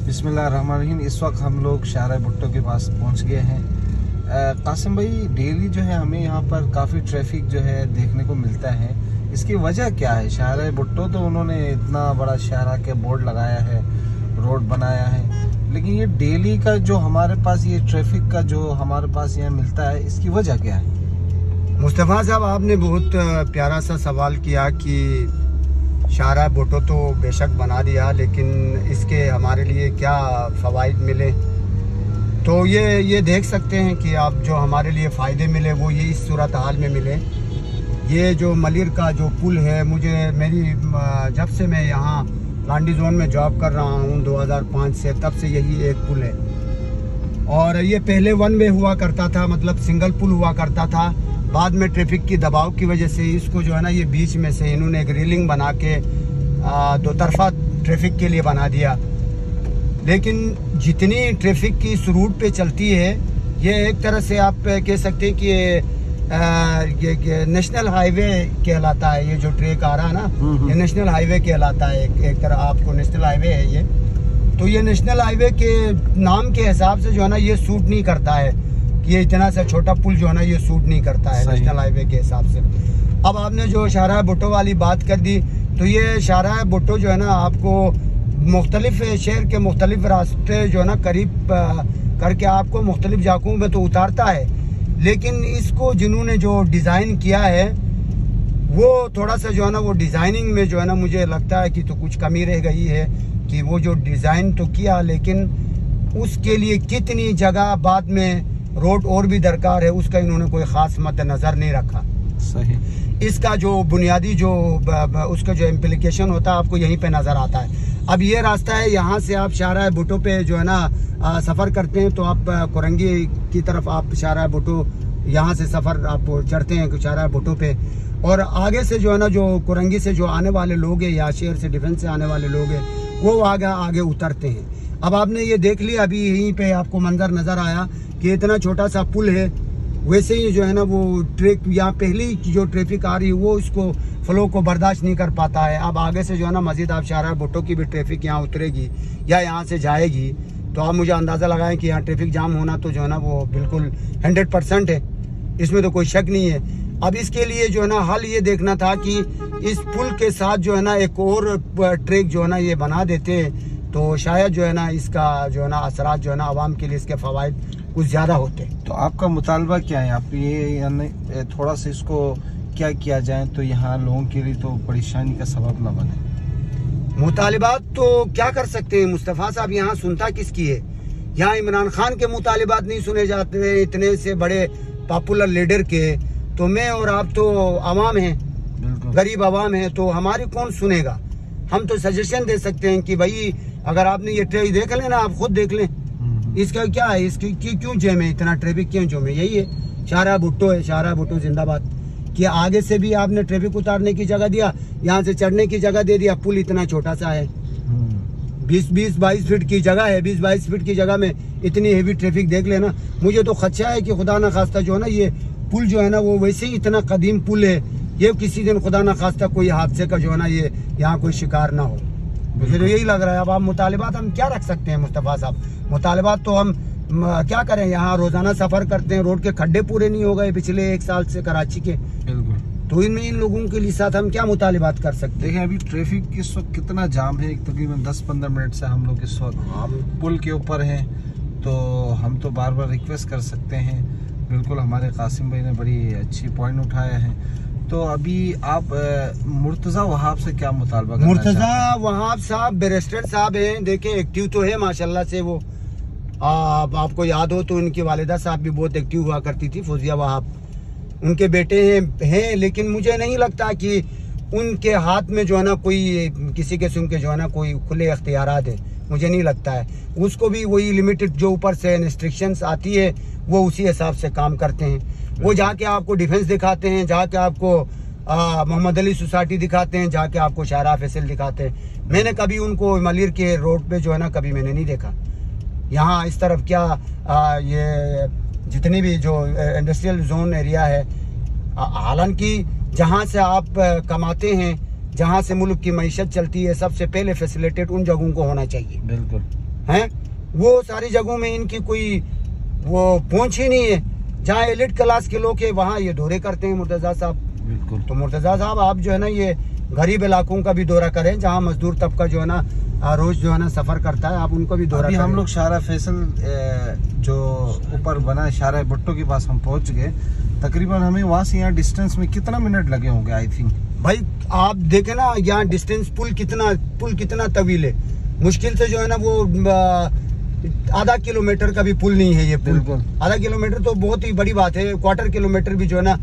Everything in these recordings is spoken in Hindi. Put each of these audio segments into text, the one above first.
बिस्मिल्लाहिर्रहमानिर्रहीम। इस वक्त हम लोग शाहरा भुट्टो के पास पहुंच गए हैं। कासिम भाई, डेली जो है हमें यहाँ पर काफ़ी ट्रैफिक जो है देखने को मिलता है। इसकी वजह क्या है? शाहरा भुट्टो तो उन्होंने इतना बड़ा शाहरा के बोर्ड लगाया है, रोड बनाया है, लेकिन ये डेली का जो हमारे पास ये ट्रैफिक का जो हमारे पास यहाँ मिलता है, इसकी वजह क्या है? मुस्तफ़ा साहब, आपने बहुत प्यारा सा सवाल किया कि शाहरा भुट्टो तो बेशक बना दिया, लेकिन इसके हमारे लिए क्या फ़वाइद मिले। तो ये देख सकते हैं कि आप जो हमारे लिए फ़ायदे मिले वो ये इस सूरत हाल में मिले। ये जो मलिर का जो पुल है, मेरी जब से मैं यहाँ लांडी जोन में जॉब कर रहा हूँ 2005 से, तब से यही एक पुल है। और ये पहले वन वे हुआ करता था, मतलब सिंगल पुल हुआ करता था। बाद में ट्रैफिक की दबाव की वजह से इसको जो है ना, ये बीच में से इन्होंने एक रेलिंग बना के दो तरफा ट्रैफिक के लिए बना दिया। लेकिन जितनी ट्रैफिक की इस रूट पे चलती है, ये एक तरह से आप कह सकते हैं कि ये नेशनल हाईवे कहलाता है। ये जो ट्रैक आ रहा है ना, ये नेशनल हाईवे कहलाता है। एक तरह आपको नेशनल हाईवे है ये। तो ये नेशनल हाईवे के नाम के हिसाब से जो है ना, ये सूट नहीं करता है कि ये इतना सा छोटा पुल जो है ना, ये सूट नहीं करता है नेशनल हाईवे के हिसाब से। अब आपने जो शाहरा भुट्टो वाली बात कर दी, तो ये शाहरा भुट्टो जो है ना, आपको मुख्तलिफ शहर के मुख्तलिफ रास्ते जो है ना करीब करके आपको मुख्तलिफ जगहों में तो उतारता है। लेकिन इसको जिन्होंने जो डिज़ाइन किया है, वो थोड़ा सा जो है ना, वो डिज़ाइनिंग में जो है ना, मुझे लगता है कि तो कुछ कमी रह गई है। कि वो जो डिज़ाइन तो किया, लेकिन उसके लिए कितनी जगह बाद में रोड और भी दरकार है, उसका इन्होंने कोई ख़ास मद्देनज़र नहीं रखा। सही। इसका जो बुनियादी जो उसका जो इम्प्लीकेशन होता है, आपको यहीं पे नज़र आता है। अब ये रास्ता है, यहाँ से आप शाहरा भुट्टो पे जो है ना सफ़र करते हैं, तो आप कुरंगी की तरफ आप शाहरा भुट्टो यहाँ से सफ़र आप चढ़ते हैं शाहरा भुट्टो पे। और आगे से जो है ना, जो कुरंगी से जो आने वाले लोग हैं या शहर से डिफेंस से आने वाले लोग हैं, वो आगे उतरते हैं। अब आपने ये देख लिया, अभी यहीं पे आपको मंजर नज़र आया कि इतना छोटा सा पुल है। वैसे ही जो है ना, वो ट्रैक यहाँ पहली जो ट्रैफिक आ रही है, वो इसको फ्लो को बर्दाश्त नहीं कर पाता है। अब आगे से जो है ना, मज़ीद आप शाहरा भुट्टो की भी ट्रैफिक यहाँ उतरेगी या यहाँ से जाएगी, तो आप मुझे अंदाज़ा लगाएं कि यहाँ ट्रैफिक जाम होना तो जो है ना, वो बिल्कुल 100% है। इसमें तो कोई शक नहीं है। अब इसके लिए जो है ना, हल ये देखना था कि इस पुल के साथ जो है ना, एक और ट्रैक जो है ना, ये बना देते, तो शायद जो है ना, इसका जो है ना असरात जो है ना, आवाम के लिए इसके फ़वाइद कुछ ज़्यादा होते। तो आपका मुतालबा क्या है? आप ये यानी थोड़ा सा इसको क्या किया जाए तो यहाँ लोगों के लिए तो परेशानी का सबब ना बने। मुतालिबात तो क्या कर सकते हैं मुस्तफ़ा साहब, यहाँ सुनता किसकी है? यहाँ इमरान खान के मुतालिबात नहीं सुने जाते इतने से बड़े पॉपुलर लीडर के। तो मैं और आप तो आवाम हैं, गरीब आवाम है, तो हमारी कौन सुनेगा? हम तो सजेशन दे सकते हैं कि भाई, अगर आपने ये ट्रैक देख लेना, आप खुद देख लें, इसका क्या है, इसकी क्यों जैम है, इतना ट्रैफिक क्यों जैम है? यही है, शाहरा भुट्टो है, शाहरा भुट्टो जिंदाबाद। कि आगे से भी आपने ट्रैफिक उतारने की जगह दिया, यहाँ से चढ़ने की जगह दे दिया। पुल इतना छोटा सा है, 20-22 फीट की जगह है। 20-22 फीट की जगह में इतनी हेवी ट्रैफिक देख लेना। मुझे तो खदशा है कि खुदा ना खास्ता जो है ना, ये पुल जो है ना, वो वैसे ही इतना कदीम पुल है, ये किसी दिन खुदा ना खास्ता कोई हादसे का जो है ना, ये यहाँ कोई शिकार ना हो। मुझे तो यही लग रहा है। अब आप मुतालिबात हम क्या रख सकते हैं मुस्तफ़ा साहब? मुतालिबात तो हम क्या करें, यहाँ रोजाना सफर करते हैं, रोड के खड्डे पूरे नहीं हो गए पिछले 1 साल से कराची के। तो इन लोगों के लिए साथ हम क्या मुतालिबात कर सकते हैं? देखिए, अभी ट्रैफिक इस वक्त कितना जाम है। तकरीबन 10-15 मिनट से हम लोग इस वक्त पुल के ऊपर हैं, तो हम तो बार बार रिक्वेस्ट कर सकते हैं। बिल्कुल, हमारे कासिम भाई ने बड़ी अच्छी पॉइंट उठाया है। तो अभी आप मुर्तज़ा वहाब से क्या मुतालबा करना चाहते हैं? मुर्तज़ा वहाब साहब बैरिस्टर साहब हैं, देखे एक्टिव तो है माशाल्लाह से। वो आपको याद हो तो उनकी वालिदा साहब भी बहुत एक्टिव हुआ करती थी, फौजिया वहाब। उनके बेटे हैं, लेकिन मुझे नहीं लगता कि उनके हाथ में जो है ना, कोई किसी किस्म के जो है ना, कोई खुले अख्तियारात है। मुझे नहीं लगता है। उसको भी वही लिमिटेड जो ऊपर से इंस्ट्रक्शंस आती है, वो उसी हिसाब से काम करते हैं। वो जाके आपको डिफेंस दिखाते हैं, जाके आपको मोहम्मद अली सोसाइटी दिखाते हैं, जाके आपको शाहरा फैसल दिखाते हैं। मैंने कभी उनको मलिर के रोड पे जो है ना, कभी मैंने नहीं देखा। यहाँ इस तरफ क्या ये जितनी भी जो इंडस्ट्रियल जोन एरिया है, हालांकि जहाँ से आप कमाते हैं, जहाँ से मुल्क की मईशत चलती है, सबसे पहले फैसिलिटेट उन जगहों को होना चाहिए। बिल्कुल। हैं, वो सारी जगहों में इनकी कोई वो पहुंच ही नहीं है। जहाँ एलिट क्लास के लोग हैं वहाँ ये दौरे करते हैं मुर्तजा साहब। बिल्कुल। तो मुर्तजा साहब आप जो है ना ये गरीब इलाकों का भी दौरा करें, जहाँ मजदूर तबका जो है ना रोज जो है ना सफर करता है, आप उनको भी दौरा करें। हम लोग शारा फैसल जो ऊपर बना शारा भुट्टो के पास हम पहुंच गए। तकरीबन हमें वहाँ से यहाँ डिस्टेंस में कितना मिनट लगे होंगे आई थिंक? भाई आप देखे ना यहाँ डिस्टेंस पुल कितना तवील है। मुश्किल से जो है ना वो आधा किलोमीटर का भी पुल नहीं है ये पुल। बिल्कुल। आधा किलोमीटर तो बहुत ही बड़ी बात है, क्वार्टर किलोमीटर भी जो है ना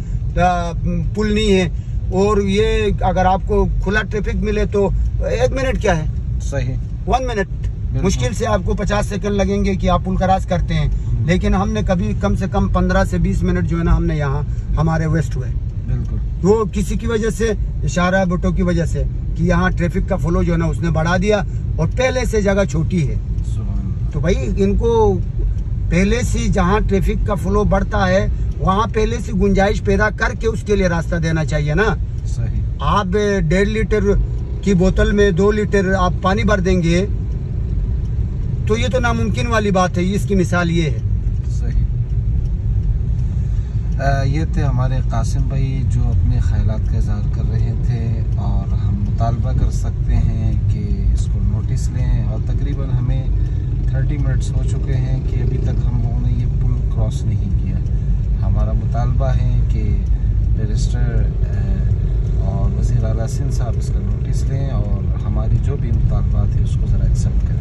पुल नहीं है। और ये अगर आपको खुला ट्रैफिक मिले तो 1 मिनट क्या है, सही 1 मिनट मुश्किल से आपको 50 सेकंड लगेंगे कि आप पुल क्रॉस करते हैं। लेकिन हमने कभी कम से कम 15 से 20 मिनट जो है ना हमने यहाँ हमारे वेस्ट हुए। बिल्कुल। वो किसी की वजह से, शारा भुट्टो की वजह से, कि यहाँ ट्रैफिक का फ्लो जो है ना उसने बढ़ा दिया और पहले से जगह छोटी है। तो भाई इनको पहले से जहाँ ट्रैफिक का फ्लो बढ़ता है वहाँ पहले से गुंजाइश पैदा करके उसके लिए रास्ता देना चाहिए ना। सही। आप 1.5 लीटर की बोतल में 2 लीटर आप पानी भर देंगे तो ये तो नामुमकिन वाली बात है। इसकी मिसाल ये है। सही। ये थे हमारे कासिम भाई जो अपने ख्यालात का इज़हार कर रहे थे, और हम मुतालबा कर सकते हैं कि इसको नोटिस लें। और तकरीबन हमें 30 मिनट्स हो चुके हैं कि अभी तक हम लोगों ने ये पुल क्रॉस नहीं किया। हमारा मुतालबा है कि बैरिस्टर और वज़ीर आला सिंध साहब इसका नोटिस लें और हमारी जो भी मुतालबात है उसको ज़रा एक्सेप्ट करें।